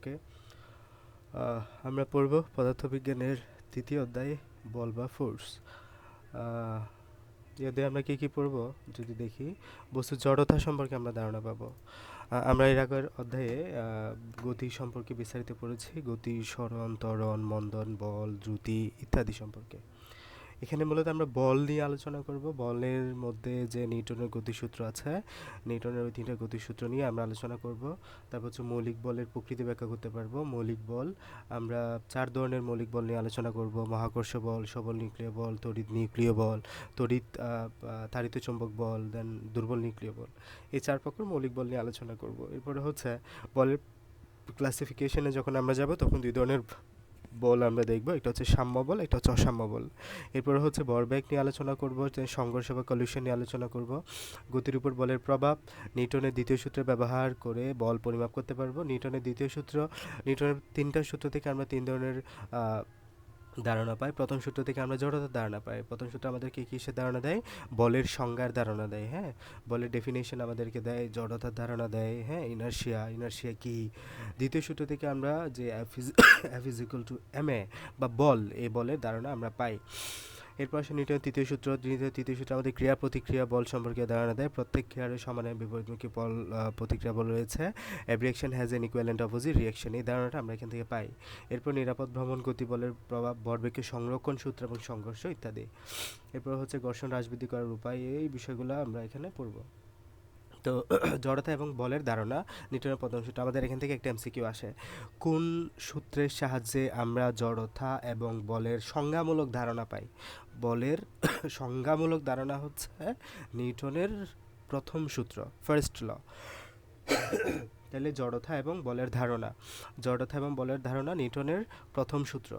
ওকে, আমরা পড়ব পদার্থবিজ্ঞানের তৃতীয় অধ্যায় বল বা ফোর্স। এই অধ্যায়ে আমরা কী কী পড়ব যদি দেখি, বস্তুর জড়তা সম্পর্কে আমরা ধারণা পাবো। আমরা এর আগের অধ্যায়ে গতি সম্পর্কে বিস্তারিত পড়েছি, গতি, সরণ, ত্বরণ, মন্দন, বল, দ্রুতি ইত্যাদি সম্পর্কে। এখানে মূলত আমরা বল নিয়ে আলোচনা করব। বলের মধ্যে যে নিউটনের গতিসূত্র আছে, নিউটনের ওই 3টা গতিসূত্র নিয়ে আমরা আলোচনা করব। তারপর হচ্ছে মৌলিক বলের প্রকৃতি ব্যাখ্যা করতে পারবো। মৌলিক বল আমরা 4 ধরনের মৌলিক বল নিয়ে আলোচনা করব: মহাকর্ষ বল, সবল নিউক্লিয় বল, তড়িৎ নিউক্লিয় বল, তড়িৎ তাড়িত চৌম্বক বল, দেন দুর্বল নিউক্লিয় বল। এই 4 প্রকার মৌলিক বল নিয়ে আলোচনা করব। এরপরে হচ্ছে বলের ক্লাসিফিকেশনে যখন আমরা যাব তখন 2 ধরনের বল আমরা দেখব, একটা হচ্ছে সাম্য বল, একটা হচ্ছে অসাম্য বল। এরপরে হচ্ছে ভরবেগ নিয়ে আলোচনা করব, সংঘর্ষ বা কলিশন নিয়ে আলোচনা করব। গতির উপর বলের প্রভাব, নিউটনের দ্বিতীয় সূত্র ব্যবহার করে বল পরিমাপ করতে পারবো। নিউটনের দ্বিতীয় সূত্র, নিউটনের 3টা সূত্র থেকে আমরা 3 ধরনের ধারণা পাই। প্রথম সূত্র থেকে আমরা জড়তার ধারণা পাই। প্রথম সূত্র আমাদেরকে কিসের ধারণা দেয়? বলের সংজ্ঞার ধারণা দেয়। হ্যাঁ, বলের ডেফিনেশন আমাদেরকে দেয়, জড়তার ধারণা দেয়। হ্যাঁ, ইনার্শিয়া কি। দ্বিতীয় সূত্র থেকে আমরা যে F is equal to M A বা বল, এই বলের ধারণা আমরা পাই। এরপর আসে নিউটনের তৃতীয় সূত্র। তৃতীয় সূত্র আমাদের ক্রিয়া প্রতিক্রিয়া বল সম্পর্কে ধারণা দেয়। প্রত্যেক ক্রিয়ার সমানে বিপরীতমুখী বল প্রতিক্রিয়া বল রয়েছে। Every reaction has N ইকুয়ালেন্ট opposite reaction, এই ধারণাটা আমরা এখান থেকে পাই। এরপর নিরাপদ ভ্রমণ গতি বলের প্রভাব, ভরবেগের সংরক্ষণ সূত্র এবং সংঘর্ষ ইত্যাদি। এরপর হচ্ছে ঘর্ষণ হ্রাস বৃদ্ধি করার উপায়, এই বিষয়গুলো আমরা এখানে পড়ব। তো জড়তা এবং বলের ধারণা, নিউটনের প্রথম সূত্র। আমাদের এখান থেকে একটা এমসিকিউ আসে, কোন সূত্রের সাহায্যে আমরা জড়তা এবং বলের সংজ্ঞামূলক ধারণা পাই? বলের সংজ্ঞামূলক ধারণা হচ্ছে নিউটনের প্রথম সূত্র, ফার্স্ট ল। তাহলে জড়তা এবং বলের ধারণা নিউটনের প্রথম সূত্র।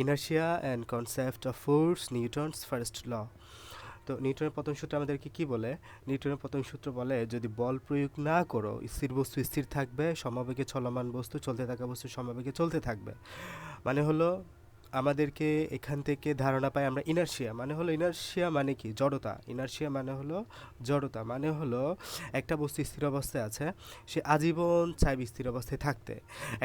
Inertia and concept of force, Newton's first law. তো নিউটনের প্রথম সূত্র আমাদেরকে কি বলে? নিউটনের প্রথম সূত্র বলে, যদি বল প্রয়োগ না করো স্থির বস্তু স্থির থাকবে, সমবেগে চলমান বস্তু, চলতে থাকা বস্তু সমবেগে চলতে থাকবে। মানে হলো আমাদেরকে এখান থেকে ধারণা পাই আমরা ইনার্শিয়া মানে কি? জড়তা। ইনার্শিয়া মানে হলো একটা বস্তু স্থির অবস্থায় আছে, সে আজীবন চাইবে স্থির অবস্থায় থাকতে।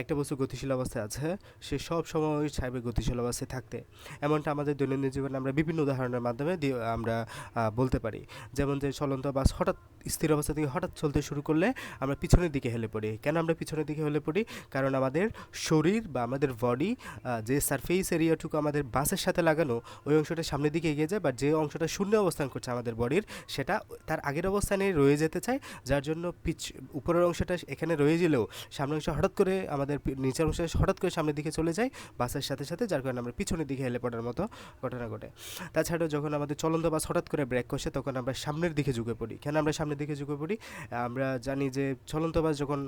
একটা বস্তু গতিশীল অবস্থায় আছে, সে সব সময় চাইবে গতিশীল অবস্থায় থাকতে। এমনটা আমাদের দৈনন্দিন জীবনে আমরা বিভিন্ন উদাহরণের মাধ্যমে আমরা বলতে পারি। যেমন যে চলন্ত বাস হঠাৎ স্থির অবস্থা থেকে হঠাৎ চলতে শুরু করলে আমরা পিছনের দিকে হেলে পড়ি। কেন আমরা পিছনের দিকে হেলে পড়ি? কারণ আমাদের শরীর বা আমাদের বডি, যে সারফেস এরিয়াটুকু আমাদের বাসের সাথে লাগানো, ওই অংশটা সামনের দিকে এগিয়ে যায়, বা যে অংশটা শূন্য অবস্থান করছে আমাদের বডির, সেটা তার আগের অবস্থানে রয়ে যেতে চায়। যার জন্য উপরের অংশটা এখানে রয়ে গেলেও সামনের অংশ হঠাৎ করে আমাদের নিচের অংশ হঠাৎ করে সামনের দিকে চলে যায় বাসের সাথে সাথে, যার কারণে আমরা পিছনের দিকে হেলে পড়ার মতো ঘটনা ঘটে। তাছাড়াও যখন আমাদের চলন্ত বাস হঠাৎ করে ব্রেক কষে, তখন আমরা সামনের দিকে ঝুঁকে পড়ি। কেন আমরা সামনের দিকে ঝুঁকে পড়ি? আমরা জানি যে চলন্ত বাস যখন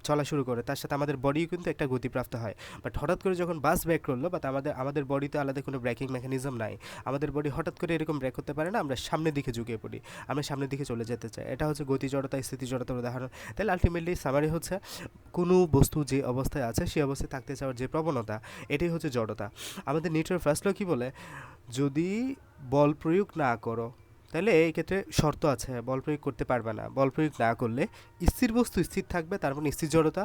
চলা শুরু করে, তার সাথে আমাদের বডিও কিন্তু একটা গতিপ্রাপ্ত হয়। বাট হঠাৎ করে যখন বাস ব্রেক করলো, বাট আমাদের বডিতে আলাদা কোনো ব্রেকিং মেকানিজম নাই, আমাদের বডি হঠাৎ করে এরকম ব্রেক করতে পারে না, আমরা সামনের দিকে ঝুঁকে পড়ি, আমরা সামনের দিকে চলে যেতে চাই। এটা হচ্ছে গতি জড়তা, স্থিতি জড়তার উদাহরণ। তাহলে আলটিমেটলি সামারি হচ্ছে, কোনো বস্তু যে অবস্থায় আছে সেই অবস্থায় থাকতে চাওয়ার যে প্রবণতা, এটাই হচ্ছে জড়তা। আমাদের নিউটনের ফার্স্ট ল কি বলে? যদি বল প্রয়োগ না করো, তাহলে এই ক্ষেত্রে শর্ত আছে, বল প্রয়োগ করতে পারবে না। বল প্রয়োগ না করলে স্থির বস্তু স্থির থাকবে, তার মানে স্থির জড়তা।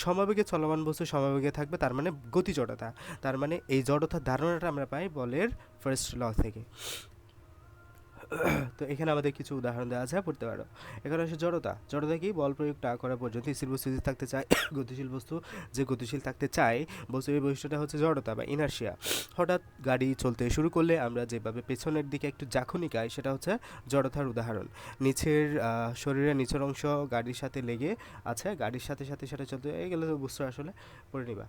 সমবেগে চলমান বস্তু সমবেগে থাকবে, তার মানে গতি জড়তা। তার মানে এই জড়তার ধারণাটা আমরা পাই বলের ফার্স্ট ল থেকে। তো এখানে আমাদের কিছু উদাহরণ দেওয়া আছে, পড়তে পারো। এখানে হচ্ছে জড়তা কি? বল প্রয়োগ না করা পর্যন্ত স্থির বস্তু স্থির থাকতে চায়, গতিশীল বস্তু যে গতিশীল থাকতে চায়, বস্তুর এই বৈশিষ্ট্যটা হচ্ছে জড়তা বা ইনার্শিয়া। হঠাৎ গাড়ি চলতে শুরু করলে আমরা যেভাবে পেছনের দিকে একটু ঝাঁকুনি খাই, সেটা হচ্ছে জড়তার উদাহরণ। নিচের শরীরের নিচের অংশ গাড়ির সাথে লেগে আছে, গাড়ির সাথে সাথে সেটা চলতে গেলে তো বুঝতে আসলে পড়ে নিবা।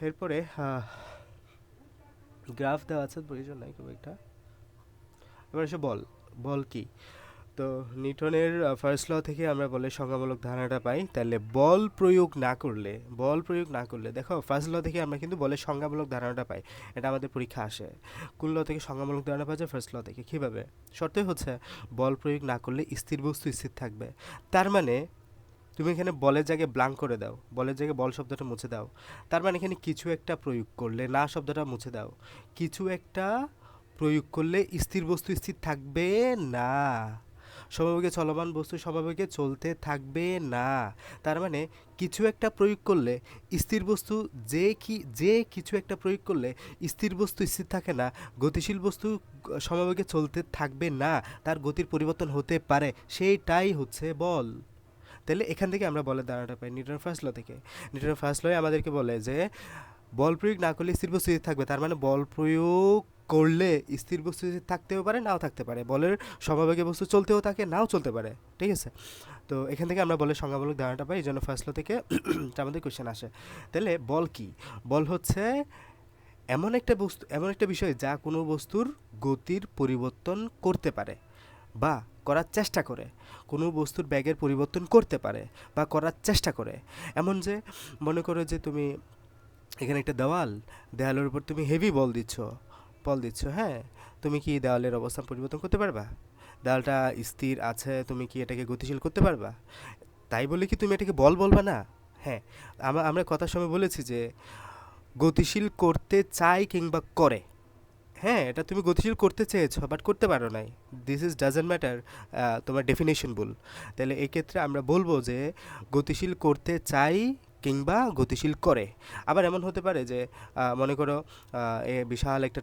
এরপরে গ্রাফ দেওয়া আছে, প্রয়োজন নাই খুব একটা। এবার এসে বল কি? তো নিউটনের ফার্স্ট ল থেকে আমরা বলের সংজ্ঞামূলক ধারণাটা পাই। তাহলে বল প্রয়োগ না করলে দেখো, ফার্স্ট ল থেকে আমরা কিন্তু বলের সংজ্ঞামূলক ধারণাটা পাই। এটা আমাদের পরীক্ষা আসে। কোন ল থেকে সংজ্ঞামূলক ধারণা পাওয়া যায়? ফার্স্ট ল থেকে। কীভাবে? শর্তই হচ্ছে বল প্রয়োগ না করলে স্থির বস্তু স্থির থাকবে। তার মানে তুমি এখানে বলের জায়গায় ব্লাঙ্ক করে দাও, বলের জায়গায় বল শব্দটা মুছে দাও। তার মানে এখানে কিছু একটা প্রয়োগ করলে, না শব্দটা মুছে দাও, কিছু একটা প্রয়োগ করলে স্থির বস্তু স্থির থাকবে না। সমবেগে চলমান বস্তু সমবেগে চলতে থাকবে না। তার মানে কিছু একটা প্রয়োগ করলে স্থির বস্তু, যে কিছু একটা প্রয়োগ করলে স্থির বস্তু স্থির থাকে না, গতিশীল বস্তু সমবেগে চলতে থাকবে না, তার গতির পরিবর্তন হতে পারে, সেইটাই হচ্ছে বল। তাহলে এখান থেকে আমরা বলের ধারণাটা পাই নিউটনের ফার্স্ট ল থেকে। নিউটনের ফার্স্ট লয় আমাদেরকে বলে যে বল প্রয়োগ না করলে স্থির বস্তু স্থির থাকবে। তার মানে বল প্রয়োগ করলে স্থির বস্তু স্থির থাকতেও পারে, নাও থাকতে পারে। বলের সমবেগে বস্তু চলতেও থাকে, নাও চলতে পারে। ঠিক আছে? তো এখান থেকে আমরা বলের সংজ্ঞামূলক ধারণাটা পাই, এই জন্য ফার্স্ট ল থেকে আমাদের কোয়েশ্চেন আসে। তাহলে বল কি? বল হচ্ছে এমন একটা বস্তু, এমন একটা বিষয় যা কোনো বস্তুর গতির পরিবর্তন করতে পারে বা করার চেষ্টা করে। কোনো বস্তুর ব্যাগের পরিবর্তন করতে পারে বা করার চেষ্টা করে। এমন যে মনে করো যে তুমি এখানে একটা দেওয়ালের উপর তুমি হেভি বল দিচ্ছ, হ্যাঁ, তুমি কি দেওয়ালের অবস্থান পরিবর্তন করতে পারবা? দেওয়ালটা স্থির আছে, তুমি কি এটাকে গতিশীল করতে পারবা? তাই বলে কি তুমি এটাকে বল বলবা না? হ্যাঁ, আমরা কথার সময় বলেছি যে গতিশীল করতে চাই কিংবা করে। হ্যাঁ, এটা তুমি গতিশীল করতে চেয়েছো বাট করতে পারো নাই। দিস ইজ ডাজেন্ট ম্যাটার, তোমার ডেফিনেশন ভুল। তাহলে এই ক্ষেত্রে আমরা বলবো যে গতিশীল করতে চাই কিংবা গতিশীল করে। আবার এমন হতে পারে যে মনে করো বিশাল একটা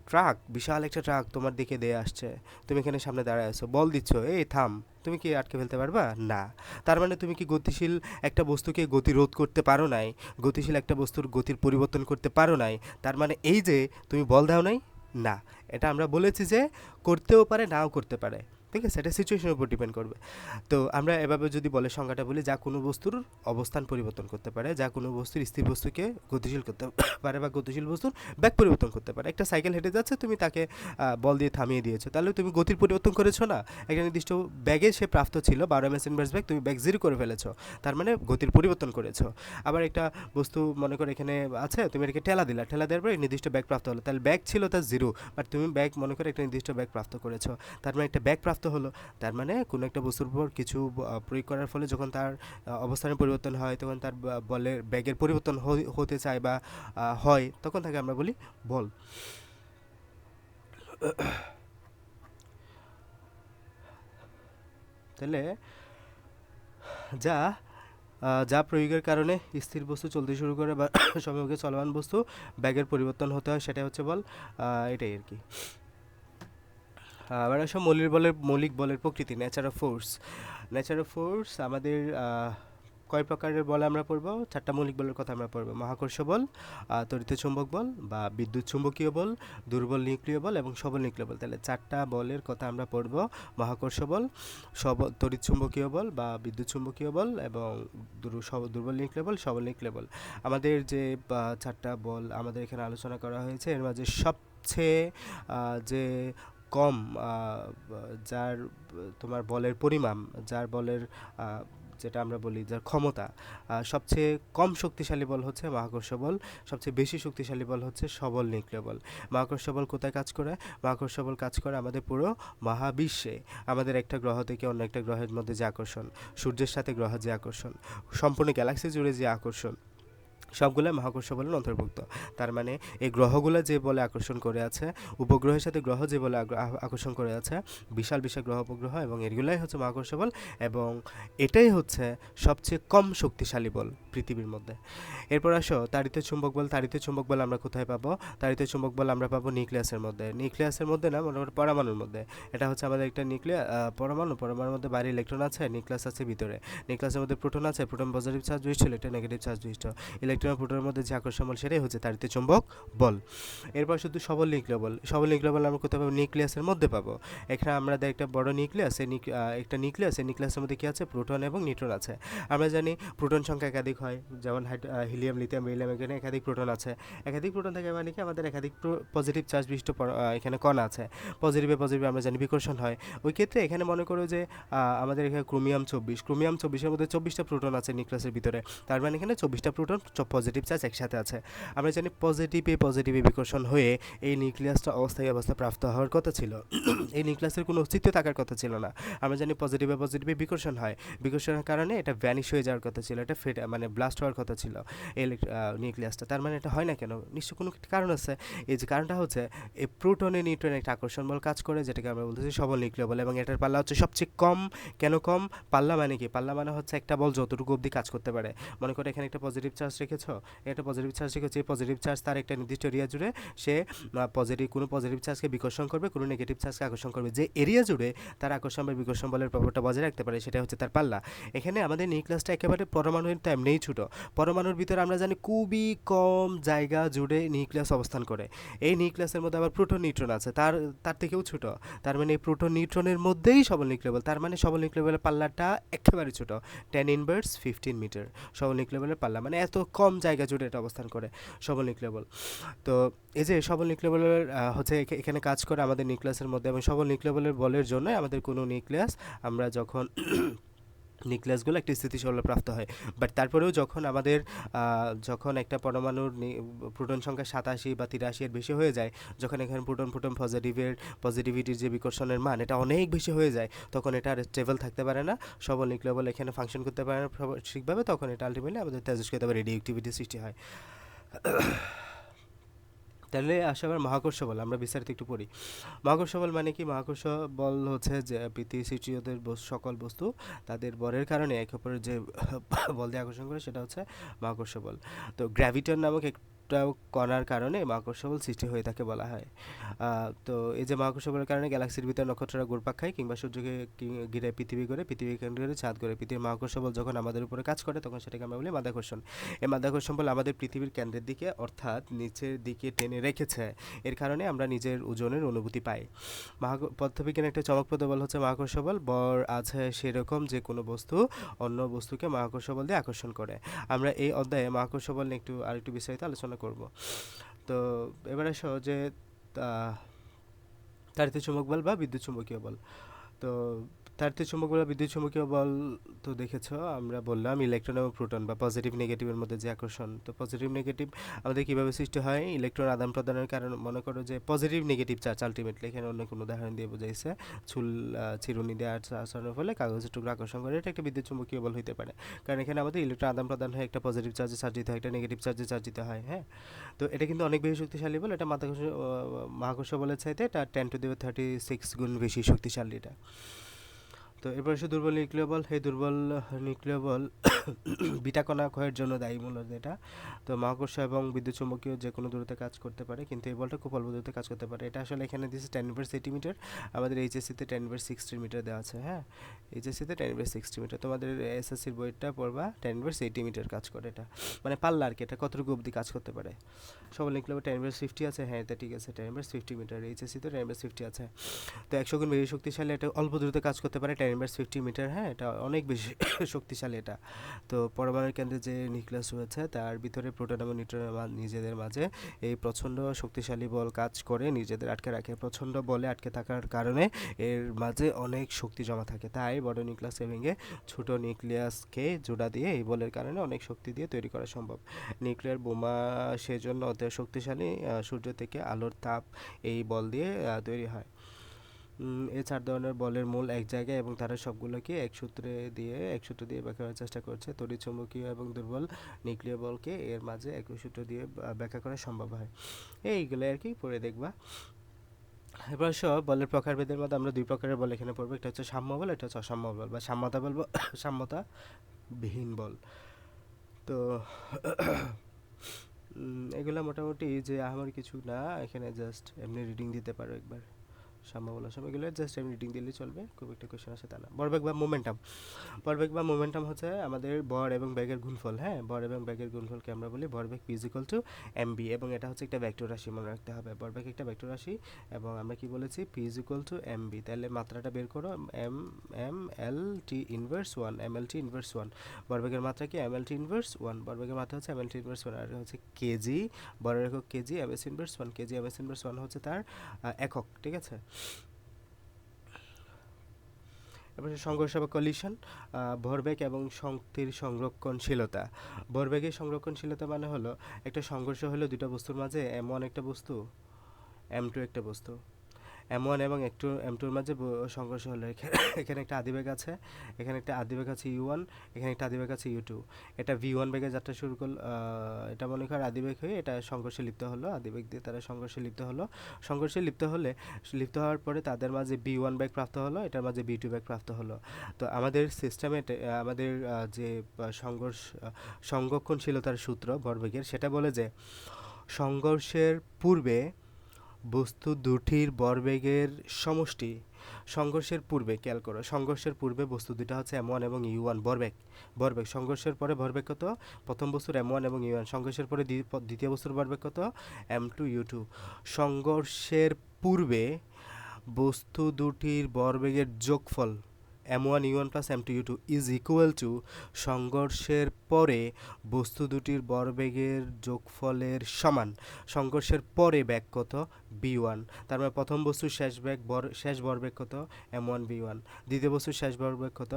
ট্রাক তোমার দিকে দিয়ে আসছে, তুমি এখানে সামনে দাঁড়ায় আছো, বল দিচ্ছ, এই থাম, তুমি কি আটকে ফেলতে পারবা? না। তার মানে তুমি কি গতিশীল একটা বস্তুকে গতিরোধ করতে পারো নাই, গতিশীল একটা বস্তুর গতির পরিবর্তন করতে পারো নাই। তার মানে এই যে তুমি বল দাও নাই, না। এটা আমরা বলেছি যে করতেও পারে, নাও করতে পারে। ঠিক আছে? এটা সিচুয়েশনের উপর ডিপেন্ড করবে। তো আমরা এভাবে যদি বলের সংজ্ঞাটা বলি, যা কোনো বস্তুর অবস্থান পরিবর্তন করতে পারে, যা কোনো বস্তুর স্থির বস্তুকে গতিশীল করতে পারে বা গতিশীল বস্তুর ব্যাগ পরিবর্তন করতে পারে। একটা সাইকেল হেঁটে যাচ্ছে, তুমি তাকে বল দিয়ে থামিয়ে দিয়েছো, তাহলে তুমি গতির পরিবর্তন করেছো না? একটা নির্দিষ্ট ব্যাগে সে প্রাপ্ত ছিল 12 ms ইনভার্স ব্যাগ, তুমি ব্যাগ 0 করে ফেলেছো, তার মানে গতির পরিবর্তন করেছো। আবার একটা বস্তু মনে করো এখানে আছে, তুমি এটাকে ঠেলা দেওয়ার পরে নির্দিষ্ট ব্যাগ প্রাপ্ত হলো, তাহলে ব্যাগ ছিল তার 0, বাট তুমি ব্যাগ মনে করো একটা নির্দিষ্ট ব্যাগ প্রাপ্ত করেছো, তার মানে একটা ব্যাগ প্রাপ্ত হলো। তার মানে কোনো একটা বস্তুর উপর কিছু প্রয়োগ করার ফলে যখন তার অবস্থানের পরিবর্তন হয়, তখন তার বলের ব্যাগের পরিবর্তন হতে চায় বা হয়, তখন তাকে আমরা বলি বল। তাহলে যা যা প্রয়োগের কারণে স্থির বস্তু চলতে শুরু করে বা সমবেগে চলমান বস্তু ব্যাগের পরিবর্তন হতে হয়, সেটা হচ্ছে বল। এটাই আর কি। আবার আসো মৌলিক বলের প্রকৃতি, নেচার অফ ফোর্স আমাদের কয় প্রকারের বল আমরা পড়ব? 4টা মৌলিক বলের কথা আমরা পড়ব। মহাকর্ষ বল, তড়িৎ চুম্বক বল বা বিদ্যুৎ চুম্বকীয় বল, দুর্বল নিউক্লিয় বল এবং সবল নিউক্লিয় বল। তাহলে 4টা বলের কথা আমরা পড়ব। মহাকর্ষ বল, তড়িৎ চুম্বকীয় বল বা বিদ্যুৎ চুম্বকীয় বল এবং দুর্বল নিউক্লিয় বল, সবল নিউক্লিয় বল। আমাদের যে 4টা বল আমাদের এখানে আলোচনা করা হয়েছে, এর মাঝে সবচেয়ে যে কম যার তোমার বলের পরিমাণ, যার বলের যেটা আমরা বলি যার ক্ষমতা, সবচেয়ে কম শক্তিশালী বল হচ্ছে মহাকর্ষ বল, সবচেয়ে বেশি শক্তিশালী বল হচ্ছে সবল নিউক্লিয় বল। মহাকর্ষ বল কোথায় কাজ করে? মহাকর্ষ বল কাজ করে আমাদের পুরো মহাবিশ্বে, আমাদের একটা গ্রহ থেকে অন্য একটা গ্রহের মধ্যে যে আকর্ষণ, সূর্যের সাথে গ্রহের যে আকর্ষণ, সম্পূর্ণ গ্যালাক্সি জুড়ে যে আকর্ষণ, সবগুলো মহাকর্ষ বলের অন্তর্ভুক্ত। তার মানে এই গ্রহগুলো যে বলে আকর্ষণ করে আছে, উপগ্রহের সাথে গ্রহ যে বলে আকর্ষণ করে আছে, বিশাল বিশাল গ্রহ উপগ্রহ, এবং এগুলাই হচ্ছে মহাকর্ষ বল, এবং এটাই হচ্ছে সবচেয়ে কম শক্তিশালী বল পৃথিবীর মধ্যে। এরপর আসো তাড়িৎ চুম্বক বল। তাড়িৎ চুম্বক বল আমরা কোথায় পাবো? তাড়িৎ চুম্বক বল আমরা পাবো নিউক্লিয়াসের মধ্যে না, মনে করো পরমাণুর মধ্যে। এটা হচ্ছে আমাদের একটা পরমাণুর মধ্যে বাইরে ইলেকট্রন আছে, নিউক্লিয়াস আছে ভিতরে। নিউক্লিয়াসের মধ্যে প্রোটন আছে, প্রোটন পজিটিভ চার্জ বিশিষ্ট, ইলেকট্রন নেগেটিভ চার্জ বিশিষ্ট। ইলেকট্রন প্রোটনের মধ্যে যে আকর্ষণ বল, সেটাই হচ্ছে তাড়িৎ চুম্বক বল। এরপর শুধু সবল নিউক্লিয় বল আমরা কোথায় পাবো? নিউক্লিয়াসের মধ্যে পাবো। এখানে আমরা একটা বড় নিউক্লিয়াস, একটা নিউক্লিয়াসের মধ্যে কি আছে? প্রোটন এবং নিউট্রন আছে। আমরা জানি প্রোটন সংখ্যা একাধিক হয়, যেমন হিলিয়াম, লিথিয়াম, বেরিলিয়াম, এখানে একাধিক প্রোটন আছে। একাধিক প্রোটন থাকে মানে কি? আমাদের একাধিক পজিটিভ চার্জ বিশিষ্ট এখানে কণা আছে। পজিটিভে আমরা জানি বিকর্ষণ হয়। ওই ক্ষেত্রে এখানে মনে করো যে আমাদের এখানে ক্রোমিয়াম 24, ক্রোমিয়াম 24-এর মধ্যে 24টা প্রোটন আছে নিউক্লিয়াসের ভিতরে। তার মানে এখানে 24টা প্রোটন পজিটিভ চার্জ একসাথে আছে। আমরা জানি পজিটিভে বিকর্ষণ হয়ে এই নিউক্লিয়াসটা অস্থায়ী অবস্থা প্রাপ্ত হওয়ার কথা ছিল। এই নিউক্লিয়াসের কোনো অস্তিত্ব থাকার কথা ছিল না। আমরা জানি পজিটিভে বিকর্ষণ হয়, বিকর্ষণের কারণে এটা ভ্যানিশ হয়ে যাওয়ার কথা ছিল, এটা মানে ব্লাস্ট হওয়ার কথা ছিল এই নিউক্লিয়াসটা। তার মানে এটা হয় না কেন? নিশ্চয় কোনো একটা কারণ আছে। এই যে কারণটা হচ্ছে এই প্রোটনে নিউট্রনে একটা আকর্ষণ বল কাজ করে, যেটাকে আমরা বলতেছি সবল নিউক্লিয় বল, এবং এটার পাল্লা হচ্ছে সবচেয়ে কম। কেন কম? পাল্লা মানে কি? পাল্লা মানে হচ্ছে একটা বল যতটুকু অবধি কাজ করতে পারে। মনে করো এখানে একটা পজিটিভ চার্জ রেখেছ, একটা পজিটিভ চার্জ রেখেছে, এই পজিটিভ চার্জ তার একটা নির্দিষ্ট এরিয়া জুড়ে সে কোনো পজিটিভ চার্জকে বিকর্ষণ করবে, কোনো নেগেটিভ চার্জকে আকর্ষণ করবে। যে এরিয়া জুড়ে তার আকর্ষণ বা বিকর্ষণ বলের প্রভাবটা বজায় রাখতে পারে সেটা হচ্ছে তার পাল্লা। এখানে আমাদের নিউক্লিয়াসটা একেবারে পরমাণুর তো এমনিই ছোট। পরমাণুর ভিতরে আমরা জানি খুবই কম জায়গা জুড়ে নিউক্লিয়াস অবস্থান করে। এই নিউক্লিয়াসের মধ্যে আবার প্রোটন নিউট্রন আছে, তার তার থেকেও ছোট। তার মানে এই প্রোটন নিউট্রনের মধ্যেই সবল নিউক্লিয় বল। তার মানে সবল নিউক্লিয় বলের পাল্লাটা একেবারে ছোট, 10⁻15 মিটার সবল নিউক্লিয় বলের পাল্লা। মানে এত কম জায়গা জুড়ে এটা অবস্থান করে সবল নিউক্লিয় বল। তো এই যে সবল নিউক্লিয় বলের হচ্ছে এখানে কাজ করে আমাদের নিউক্লিয়াসের মধ্যে, এবং সবল নিউক্লিয় বলের জন্য আমাদের কোনো নিউক্লিয়াস আমরা যখন নিউক্লিয়াসগুলো একটা স্থিতিশীলতা প্রাপ্ত হয়। বাট তারপরেও যখন একটা পরমাণুর প্রোটন সংখ্যা 87 বা 83 এর বেশি হয়ে যায়, যখন এখানে প্রোটন পজিটিভিটির যে বিকর্ষণের মান এটা অনেক বেশি হয়ে যায়, তখন এটা আর স্টেবল থাকতে পারে না, সবল নিউক্লিয় বল এখানে ফাংশন করতে পারে না ঠিকভাবে, তখন এটা আলটিমেটলি আমাদের তেজস্ক্রিয়তা বা রেডিওঅ্যাক্টিভিটির সৃষ্টি হয়। তাহলে আসে আবার মহাকর্ষ বল, আমরা বিস্তারিত একটু পড়ি। মহাকর্ষ বল মানে কি? মহাকর্ষ বল হচ্ছে যে পৃথিবী সৃষ্টিজগতের সকল বস্তু তাদের ভরের কারণে একে অপরের যে বল দিয়ে আকর্ষণ করে সেটা হচ্ছে মহাকর্ষ বল। তো গ্র্যাভিটন নামক একটা কণার কারণে মহাকর্ষ বল সৃষ্টি হয়ে থাকে বলা হয়। তো এই যে মহাকর্ষ বলের কারণে গ্যালাক্সির ভিতরে নক্ষত্ররা ঘুরপাক খায়, কিংবা সূর্যকে ঘিরে পৃথিবী ঘুরে, পৃথিবী কেন্দ্রে চাঁদ ঘুরে। পৃথিবীর মহাকর্ষ বল যখন আমাদের উপরে কাজ করে তখন সেটাকে আমরা বলি মাধ্যাকর্ষণ। এই মাধ্যাকর্ষণ বল আমাদের পৃথিবীর কেন্দ্রের দিকে অর্থাৎ নিচের দিকে টেনে রেখেছে। এর কারণে আমরা নিজের ওজনের অনুভূতি পাই। পদার্থবিজ্ঞানের একটা চমকপ্রদ বল হচ্ছে মহাকর্ষ বল। বর আছে সেরকম যে কোনো বস্তু অন্য বস্তুকে মহাকর্ষ বল দিয়ে আকর্ষণ করে। আমরা এই অধ্যায়ে মহাকর্ষ বল নিয়ে আরেকটু বিস্তারিত আলোচনা করব। তো এবারে আসো যে তাড়িত চুম্বক বল বা বিদ্যুৎ চুম্বকীয় বল। তো তাড়িত চুম্বক বল বা বিদ্যুৎ চুম্বকীয় বল তো দেখেছো, আমরা বললাম ইলেকট্রন এবং প্রোটন বা পজিটিভ নেগেটিভের মধ্যে যে আকর্ষণ। তো পজিটিভ নেগেটিভ আমাদের কীভাবে সৃষ্টি হয়? ইলেকট্রন আদান প্রদানের কারণে। মনে করো যে পজিটিভ নেগেটিভ চার্জ আলটিমেটলি, এখানে অন্য কোনো উদাহরণ দিয়ে বোঝাইছে, চিরুনি দিয়ে আচরণের ফলে কাগজের টুকরো আকর্ষণ করে, এটা একটা বিদ্যুৎ চুম্বকীয় বল হতে পারে। কারণ এখানে আমাদের ইলেকট্রন আদান প্রদান হয়, একটা পজিটিভ চার্জে চার্জ দিতে হয়, একটা নেগেটিভ চার্জে চার্জ দিতে হয়। হ্যাঁ, তো এটা কিন্তু অনেক বেশি শক্তিশালী বল। এটা মহাকর্ষ বলের চাইতে এটা 10⁻36 গুণ বেশি শক্তিশালী এটা। তো এরপর এসে দুর্বল নিউক্লিয় বল। এই দুর্বল নিউক্লিয় বল বিটা কণা ক্ষয়ের জন্য দায়ী মূলত এটা। তো মহাকর্ষ এবং বিদ্যুৎ চুম্বকীয় যে কোনো দূরত্বে কাজ করতে পারে, কিন্তু এই বলটা খুব অল্প দূরত্বে কাজ করতে পারে। এটা আসলে এখানে দিয়েছে 10⁻80 মিটার, আমাদের এইচএসসিতে 10⁻60 মিটার দেওয়া আছে। হ্যাঁ, এইচএসসিতে 10⁻60 মিটার, তোমাদের এসএসসির বইটা পড়বা 10⁻80 মিটার কাজ করে এটা, মানে পাল্লা আর কি, এটা কতটুকু অবধি কাজ করতে পারে। সবল নিউক্লিয় বল 10⁻50 আছে। হ্যাঁ, এটা ঠিক আছে, 10⁻50 মিটার, এইচএসসিতে 10⁻50 আছে। তো 100 গুণ বেশি শক্তিশালী, এটা অল্প দূরত্বে কাজ করতে পারে 10⁻50 মিটার। হ্যাঁ, এটা অনেক বেশি শক্তিশালী এটা। তো পরমাণুর কেন্দ্রে যে নিউক্লিয়াস রয়েছে তার ভিতরে প্রোটন এবং নিউট্রনের নিজেদের মাঝে এই প্রচণ্ড শক্তিশালী বল কাজ করে, নিজেদের আটকে রাখে। প্রচণ্ড বলে আটকে থাকার কারণে এর মাঝে অনেক শক্তি জমা থাকে, তাই বড় নিউক্লিয়াসকে ভেঙে ছোট নিউক্লিয়াসকে জোড়া দিয়ে এই বলের কারণে অনেক শক্তি দিয়ে তৈরি করা সম্ভব। নিউক্লিয়ার বোমা সেজন্য অত শক্তিশালী, সূর্য থেকে আলোর তাপ এই বল দিয়ে তৈরি হয়। এই 4 ধরনের বলের মূল এক জায়গায়, এবং তারা সবগুলোকে এক সূত্র দিয়ে ব্যাখ্যা করার চেষ্টা করছে। তড়িৎচুম্বকীয় এবং দুর্বল নিউক্লিয় বলকে এর মাঝে একই সূত্র দিয়ে ব্যাখ্যা করা সম্ভব হয়। এইগুলো আর কি পড়ে দেখবা। এবার সব বলের প্রকারভেদের মধ্যে আমরা 2 প্রকারের বল এখানে পড়বো। একটা হচ্ছে সাম্য বল, এটা হচ্ছে অসাম্য বল বা সাম্যতা বল বা সাম্যতাবিহীন বল। তো এগুলা মোটামুটি যে আমার কিছু না, এখানে জাস্ট এমনি রিডিং দিতে পারো একবার। সাম্য অসাম্য এগুলো জাস্ট এমনি রিডিং দিলে চলবে, খুব একটা কোয়েশ্চেন আসে তা না। ভরবেগ বা মোমেন্টাম হচ্ছে আমাদের ভর এবং বেগের গুণফল। হ্যাঁ, ভর এবং বেগের গুণফলকে আমরা বলি ভরবেগ p=mv, এবং এটা হচ্ছে একটা ভেক্টর রাশি, মনে রাখতে হবে। ভরবেগ একটা ভেক্টর রাশি, এবং আমরা কি বলেছি p=mv। তাহলে মাত্রাটা বের করো, mlt−1 ভরবেগের মাত্রা কি mlt−1, ভরবেগের মাত্রা হচ্ছে mlt−1, আর হচ্ছে কেজি, ভরের একক কেজি, ms−1, কেজি ms−1 হচ্ছে তার একক। ঠিক আছে, এরপরে সংঘর্ষ বা কলিশন, ভরবেগ এবং শক্তির সংরক্ষণশীলতা। ভরবেগের সংরক্ষণশীলতা মানে হলো একটা সংঘর্ষ হলো দুটো বস্তুর মাঝে, এমন একটা বস্তু, M2 একটা বস্তু, M1 এবং M2 এর মাঝে সংঘর্ষ হলো। এখানে একটা আদিবেগ আছে, এখানে একটা আদিবেগ আছে U1, এখানে একটা আদিবেগ আছে U2। এটা V1 বেগে যাত্রা শুরু করলো, এটা মনে কর আদিবেগ হয়ে এটা সংঘর্ষে লিপ্ত হলো, আদিবেগ দিয়ে তারা সংঘর্ষে লিপ্ত হলো। সংঘর্ষে লিপ্ত হওয়ার পরে তাদের মাঝে B1 বেগ প্রাপ্ত হলো, এটার মাঝে B2 বেগ প্রাপ্ত হলো। তো আমাদের সিস্টেমে আমাদের যে সংরক্ষণশীলতার সূত্র ভরবেগের, সেটা বলে যে সংঘর্ষের পূর্বে বস্তু দুটির ভরবেগের সমষ্টি। সংঘর্ষের পূর্বে খেয়াল করো, সংঘর্ষের পূর্বে বস্তু দুটো হচ্ছে M1 এবং U1 ভরবেগ সংঘর্ষের পরে ভরবেগ কত? প্রথম বস্তুর M1 এবং U1, সংঘর্ষের পরে দ্বিতীয় বস্তুর ভরবেগ কত? M2 U2। সংঘর্ষের পূর্বে বস্তু দুটির ভরবেগের যোগফল M1 U1 plus M2 U2 is equal two সংঘর্ষের পরে বস্তু দুটির ভরবেগের যোগফলের সমান। সংঘর্ষের পরে বেগ কত? B1। তার মানে প্রথম বস্তুর শেষ ভরবেগ কত? M1 V1। দ্বিতীয় বস্তুর শেষ ভরবেগ কত?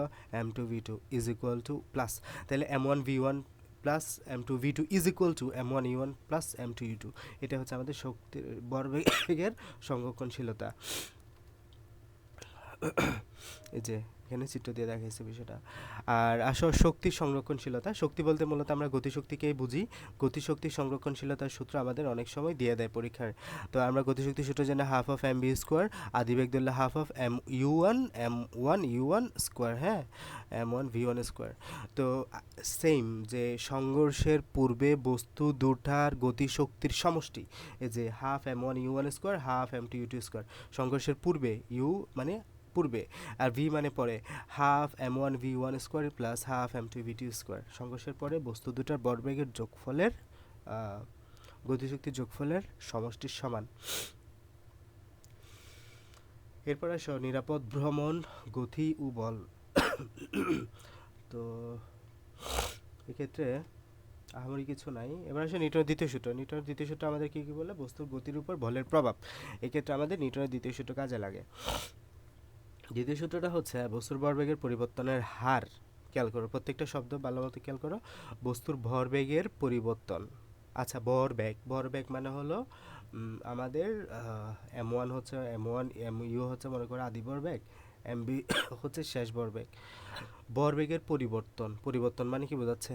M2 V2 is equal two plus. তাহলে M1 V1 plus M2 V2 is equal to M1 U1 plus M2 U2। এটা হচ্ছে আমাদের শক্তির ভরবেগের সংরক্ষণশীলতা। এই যে এখানে চিত্র দিয়ে দেখাইছে বিষয়টা। আর আসো শক্তির সংরক্ষণশীলতা। শক্তি বলতে মূলত আমরা গতিশক্তিকেই বুঝি। গতিশক্তির সংরক্ষণশীলতার সূত্র আমাদের অনেক সময় দিয়ে দেয় পরীক্ষায়। তো আমরা গতিশক্তির সূত্র জানি half of M V square, আদিবেগ ধরলে half of M one U one square, হ্যাঁ, M1 V1 স্কোয়ার। তো সেম যে সংঘর্ষের পূর্বে বস্তু দুটার গতিশক্তির সমষ্টি, এই যে half M1 U1 square half M2 U2 square. সংঘর্ষের পূর্বে ইউ মানে পূর্বে আর ভি মানে পরে, half M1 V1 square plus half M2 V2 square. সংঘর্ষের পরে বস্তু দুটার ভরবেগের যোগফলের গতিশক্তির যোগফলের সমষ্টির সমান। এরপর আসো নিরাপদ ভ্রমণ, গতি ও বল। তো এক্ষেত্রে আহামরি কিছু নাই। এবার আসে নিউটনের দ্বিতীয় সূত্র। নিউটনের দ্বিতীয় সূত্র আমাদের কী বলে? বস্তুর গতির উপর বলের প্রভাব। এক্ষেত্রে আমাদের নিউটনের দ্বিতীয় সূত্র কাজে লাগে। দ্বিতীয় সূত্রটা হচ্ছে বস্তুর ভরবেগের পরিবর্তনের হার। খেয়াল করো, প্রত্যেকটা শব্দ ভালো মতো খেয়াল করো। বস্তুর ভরবেগের পরিবর্তন। আচ্ছা, ভরবেগ মানে হলো আমাদের M1 হচ্ছে MU হচ্ছে মনে করো আদি ভরবেগ, MB হচ্ছে শেষ ভরবেগ। ভরবেগের পরিবর্তন মানে কি বোঝাচ্ছে?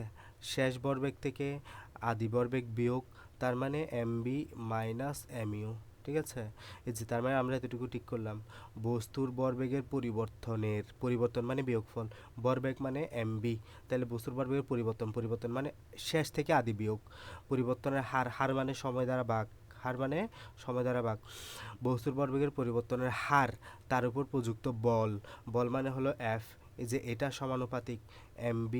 শেষ ভরবেগ থেকে আদি ভরবেগ বিয়োগ, তার মানে MB মাইনাস MU। ঠিক আছে, এই যে তার মানে আমরা এতটুকু ঠিক করলাম। বস্তুর ভরবেগের পরিবর্তন মানে বিয়োগফল, ভরবেগ মানে MB। তাহলে বস্তুর ভরবেগের পরিবর্তন মানে শেষ থেকে আদি বিয়োগ। পরিবর্তনের হার মানে সময় দ্বারা ভাগ, বস্তুর ভরবেগের পরিবর্তনের হার, তার উপর প্রযুক্ত বল মানে হলো F। এই যে এটা সমানুপাতিক MB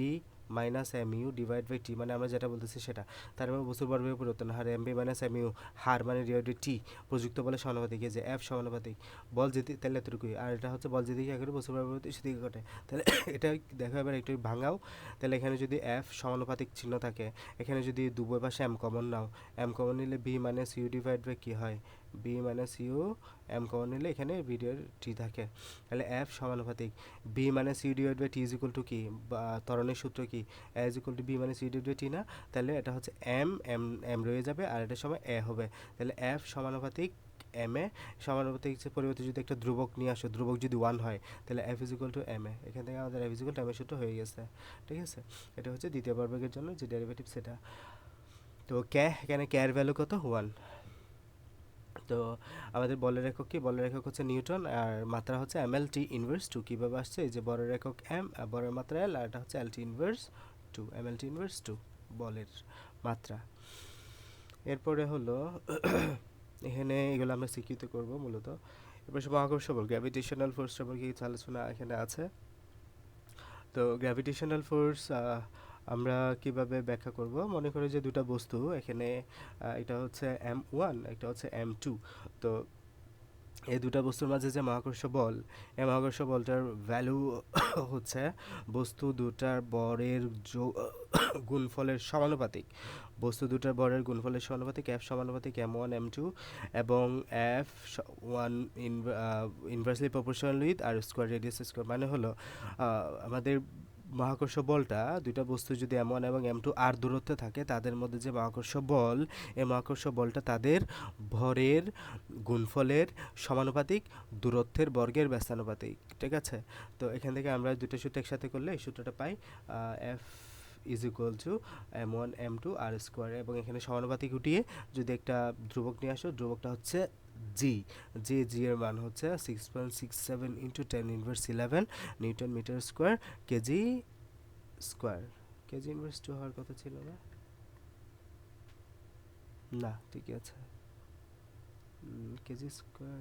minus MU divide by T, মানে আমরা যেটা বলতেছি সেটা। তার মানে বস্তুর ভরবেগের পরিবর্তন হার MB মাইনাস MU, হার মানে ডিভাইড বাই টি, প্রযুক্ত বলের সমানুপাতিক। এই যে F সমানুপাতিক বল যেতে, তাহলে এতটুকুই। আর এটা হচ্ছে বল যেদিকে ঘটে বস্তুর ভরবেগ সেদিকে ঘটে। তাহলে এটা দেখো এবার একটু ভাঙাও। তাহলে এখানে যদি F সমানুপাতিক চিহ্ন থাকে, এখানে যদি দুই পাশে M কমন নাও, M কমন নিলে B minus U divide by কী হয়? B minus U, M common নিলে এখানে ভিডিওর টি থাকে। তাহলে F সমানুপাতিক B minus U divide by T is equal to কি? বা ত্বরণের সূত্র কি? A is equal to B minus U divide by T না? তাহলে এটা হচ্ছে M রয়ে যাবে আর এটার সময় A হবে। তাহলে F সমানুপাতিক M এ, সমানুপাতিক পরিবর্তে যদি একটা ধ্রুবক নিয়ে আসো, ধ্রুবক যদি 1 হয়, তাহলে F is equal two M এ। এখান থেকে আমাদের F is equal two M এর সূত্র হয়ে গেছে। ঠিক আছে, এটা হচ্ছে দ্বিতীয় ভরবেগের জন্য যে ডেরিভেটিভ সেটা। তো এখানে এর ভ্যালু কত? 1। তো আমাদের বলের একক কি? বলের একক হচ্ছে নিউটন আর মাত্রা হচ্ছে MLT ইনভার্স 2। কীভাবে আসছে? এই যে বলের একক M, বলের মাত্রা L, আর এটা হচ্ছে LT ইনভার্স 2, MLT ইনভার্স 2 বলের মাত্রা। এরপরে হলো এখানে এগুলো আমরা শিক্ষিত করব মূলত। এরপর সব মহাকর্ষ বল, গ্র্যাভিটেশনাল ফোর্স সম্পর্কে কিছু আলোচনা এখানে আছে। তো গ্র্যাভিটেশনাল ফোর্স আমরা কিভাবে ব্যাখ্যা করব? মনে করি যে দুটো বস্তু এখানে, এটা হচ্ছে M1, একটা হচ্ছে M2। তো এই দুটা বস্তুর মাঝে যে মহাকর্ষ বল, এই মহাকর্ষ বলটার ভ্যালু হচ্ছে বস্তু দুটার বরের গুণফলের সমানুপাতিক। বস্তু দুটার বরের গুণফলের সমানুপাতিক, এফ সমানুপাতিক m1 m2, এবং F one inversely proportional with R square radius square. মানে হলো আমাদের মহাকর্ষ বলটা দুইটা বস্তু যদি m1 এবং m2 আর দূরত্বে থাকে, তাদের মধ্যে যে মহাকর্ষ বল, এই মহাকর্ষ বলটা তাদের ভরের গুণফলের সমানুপাতিক, দূরত্বের বর্গের ব্যস্তানুপাতিক। ঠিক আছে? তো এখান থেকে আমরা দুটো সূত্র একসাথে করলে এই সূত্রটা পাই, F is equal to m1 m2 আর স্কোয়ার, এবং এখানে সমানুপাতিক উঠিয়ে যদি একটা ধ্রুবক নিয়ে আসো, ধ্রুবকটা হচ্ছে জি। জি এর মান হচ্ছে 6.67 into 10^11 newton metre square KG square. KG inverse 2 হওয়ার কথা ছিল না? না, ঠিকই আছে। কেজি স্কোয়ার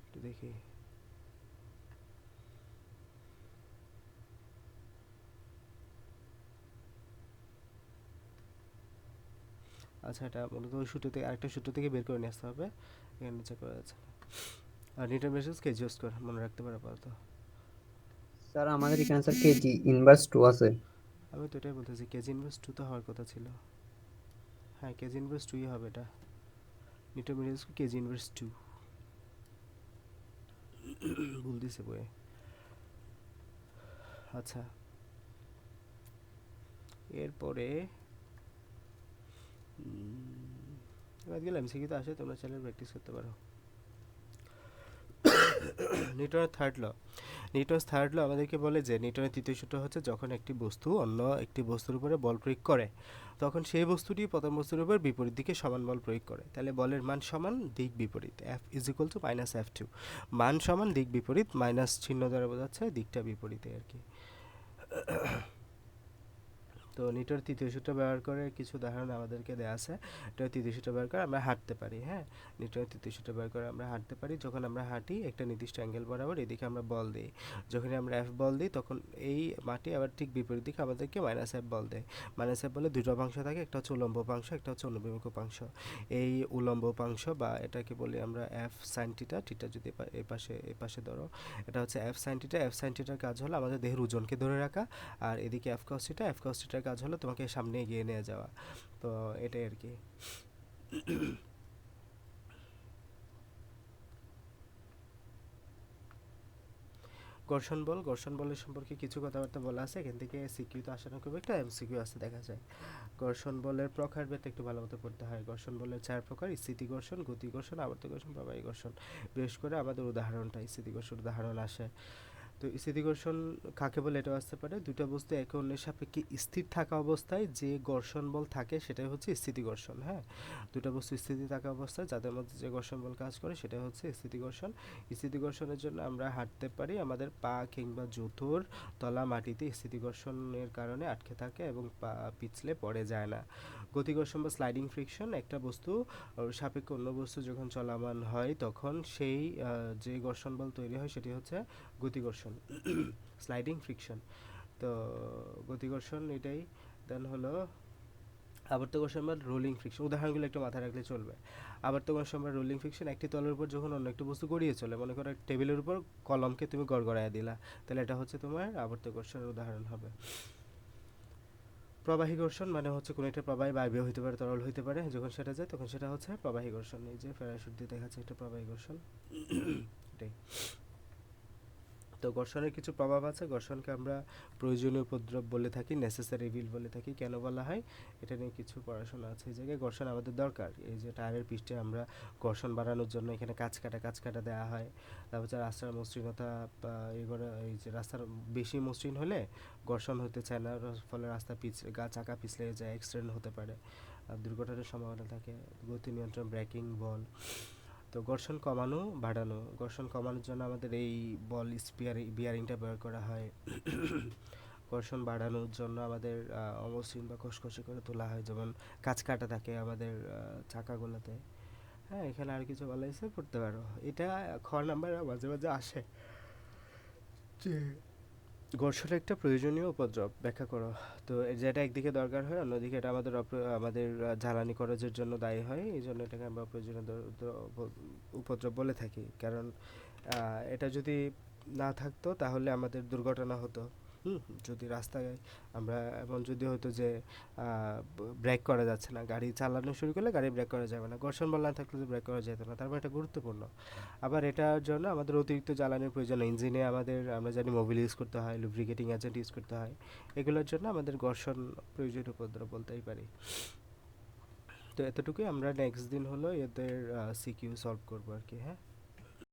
একটু দেখি। আচ্ছা, এটা মূলত ওই সূত্র থেকে, আরেকটা সূত্র থেকে বের করে নিয়ে আসতে হবে, এখানে নিচে করা যাচ্ছে না। আর নিউটন ভার্সেস কেজি স্কোয়ার মনে রাখতে পারে আপাতত। স্যার আমাদের এখানে স্যার কেজি ইনভার্স 2 আছে। আমি তো এটাই বলতেছি, কেজি ইনভার্স 2 তো হওয়ার কথা ছিল। হ্যাঁ, কেজি ইনভার্স 2ই হবে এটা। নিউটন ভার্সেস কেজি ইনভার্স 2 ভুল দিছে বইয়ে। আচ্ছা, এরপরে বাদ গেলাম এমসিকিউ তো আসে, তোমরা চ্যানেল প্র্যাকটিস করতে পারো। নিউটনের third law. Newton's third law আমাদেরকে বলে যে নিউটনের তৃতীয় সূত্র হচ্ছে, যখন একটি বস্তু অন্য একটি বস্তুর উপরে বল প্রয়োগ করে, তখন সেই বস্তুটি প্রথম বস্তুর উপর বিপরীত দিকে সমান বল প্রয়োগ করে। তাহলে বলের মান সমান দিক বিপরীত, F is equal to minus F two. মান সমান দিক বিপরীত, মাইনাস চিহ্ন দ্বারা বোঝাচ্ছে দিকটা বিপরীতে আর কি। তো নিউটনের তৃতীয় সূত্র ব্যবহার করে কিছু উদাহরণ আমাদেরকে দেওয়া আছে। নিউটনের তৃতীয় সূত্র ব্যবহার করে আমরা হাঁটতে পারি। হ্যাঁ, নিউটনের তৃতীয় সূত্র ব্যবহার করে আমরা হাঁটতে পারি। যখন আমরা হাঁটি একটা নির্দিষ্ট অ্যাঙ্গেল বরাবর, এদিকে আমরা বল দিই। যখনই আমরা এফ বল দিই, তখন এই মাটি আবার ঠিক বিপরীত দিকে আমাদেরকে মাইনাস এফ বল দেয়। মাইনাস এফ বলে দুটো উপাংশ থাকে, একটা হচ্ছে উলম্ব উপাংশ, একটা হচ্ছে অনুভূমিক উপাংশ। এই উলম্ব উপাংশ বা এটাকে বলি আমরা এফ সাইন থিটা, থিটা যদি এই পাশে ধরো, এটা হচ্ছে F sine theta. F sine থিটার কাজ হলো আমাদের দেহের ওজনকে ধরে রাখা, আর এদিকে এফ কস থিটা, এফ কস থিটার কাজ হলো তোমাকে সামনে এগিয়ে নিয়ে যাওয়া। তো এটাই আর কি। ঘর্ষণ বল, ঘর্ষণ বলের সম্পর্কে কিছু কথাবার্তা বলা আছে। এখান থেকে সিকিউ তো আসে না খুব একটা, এমসিকিউ আছে দেখা যায়। ঘর্ষণ বলের প্রকারভেদ একটু ভালো মতো পড়তে হয়। ঘর্ষণ বলের 4 প্রকার: স্থিতি ঘর্ষণ, গতি ঘর্ষণ, আবর্ত ঘর্ষণ, প্রবাহী ঘর্ষণ। বিশেষ করে আমাদের উদাহরণটা স্থিতি ঘর্ষণ উদাহরণ আসে। তো স্থিতিঘর্ষণ কাকে বলে এটাও আসতে পারে। দুটো বস্তু একে অন্যের সাপেক্ষে স্থির থাকা অবস্থায় যে ঘর্ষণ বল থাকে সেটাই হচ্ছে স্থিতিঘর্ষণ। হ্যাঁ, দুটো বস্তু স্থিতি থাকা অবস্থায় যাদের মধ্যে যে ঘর্ষণ বল কাজ করে সেটা হচ্ছে স্থিতিঘর্ষণ। স্থিতিঘর্ষণের জন্য আমরা হাঁটতে পারি, আমাদের পা কিংবা জুতোর তলা মাটিতে স্থিতিঘর্ষণের কারণে আটকে থাকে এবং পা পিছলে পড়ে যায় না। গতিঘর্ষণ বা স্লাইডিং ফ্রিকশন, একটা বস্তু ওর সাপেক্ষে অন্য বস্তু যখন চলমান হয় তখন সেই যে ঘর্ষণ বল তৈরি হয় সেটি হচ্ছে গতিঘর্ষণ, স্লাইডিং ফ্রিকশন। তো গতিঘর্ষণ এটাই। দেন হলো আবর্ত ঘর্ষণ বা রোলিং ফ্রিকশন। উদাহরণগুলো একটু মাথায় রাখলে চলবে। আবর্ত ঘর্ষণ বা রোলিং ফ্রিকশন, একটি তলের উপর যখন অন্য একটি বস্তু গড়িয়ে চলে, মনে করো টেবিলের উপর কলমকে তুমি গড়গড়ায় দিলা, তাহলে এটা হচ্ছে তোমার আবর্ত ঘর্ষণের উদাহরণ হবে। প্রবাহী ঘর্ষণ মানে হচ্ছে কোনো একটা প্রবাহী বায়বীয় হইতে পারে, তরল হইতে পারে, যখন সেটা যায় তখন সেটা হচ্ছে প্রবাহী ঘর্ষণ। এই যে প্যারাশুট দিয়ে দেখাচ্ছে একটা প্রবাহী ঘর্ষণ, এটাই। তো ঘর্ষণের কিছু প্রভাব আছে। ঘর্ষণকে আমরা প্রয়োজনীয় উপদ্রব বলে থাকি, নেসেসারি ইভিল বলে থাকি। কেন বলা হয় এটা নিয়ে কিছু পড়াশোনা আছে। এই জায়গায় ঘর্ষণ আমাদের দরকার। এই যে টায়ারের পিস্টে আমরা ঘর্ষণ বাড়ানোর জন্য এখানে কাঁচ কাটা দেওয়া হয়। তারপর হচ্ছে রাস্তার মসৃণতা, এগুলো এই যে রাস্তার বেশি মসৃণ হলে ঘর্ষণ হতে চায় না, ফলে রাস্তা চাকা পিছলে যায়, অ্যাক্সিডেন্ট হতে পারে, দুর্ঘটনার সম্ভাবনা থাকে। গতি নিয়ন্ত্রণ, ব্রেকিং বল। তো ঘর্ষণ কমানো বাড়ানো, ঘর্ষণ কমানোর জন্য আমাদের এই বল বিয়ারিংটা ব্যবহার করা হয়। ঘর্ষণ বাড়ানোর জন্য আমাদের অমসৃণ বা খসখসে করে তোলা হয়, যেমন কাঁচ কাটা থাকে আমাদের চাকাগুলোতে। হ্যাঁ, এখানে আর কিছু বলা হয়েছে, পড়তে পারো। এটা খ নাম্বার মাঝে মাঝে আসে যে ঘর্ষণ একটা প্রয়োজনীয় উপদ্রব ব্যাখ্যা করো। তো যেটা একদিকে দরকার হয় অন্যদিকে এটা আমাদের জ্বালানি খরচের জন্য দায়ী হয়, এই জন্য এটাকে আমরা প্রয়োজনীয় উপদ্রব বলে থাকি। কারণ এটা যদি না থাকতো তাহলে আমাদের দুর্ঘটনা হতো। হুম, যদি রাস্তায় আমরা এমন যদি হতো যে ব্রেক করা যাচ্ছে না, গাড়ি চালানো শুরু করলে গাড়ি ব্রেক করা যাবে না, ঘর্ষণ বল না থাকলে তো ব্রেক করা যেত না, তার মানে এটা গুরুত্বপূর্ণ। আবার এটার জন্য আমাদের অতিরিক্ত জ্বালানির প্রয়োজন, ইঞ্জিনে আমাদের আমরা জানি মোবিল ইউজ করতে হয়, লুব্রিকেটিং এজেন্ট ইউজ করতে হয়, এগুলোর জন্য আমাদের ঘর্ষণ প্রয়োজনীয় উপদ্রব বলতেই পারি। তো এতটুকুই, আমরা নেক্সট দিন হলো এদের সিকিউ সলভ করবো আর কি। হ্যাঁ।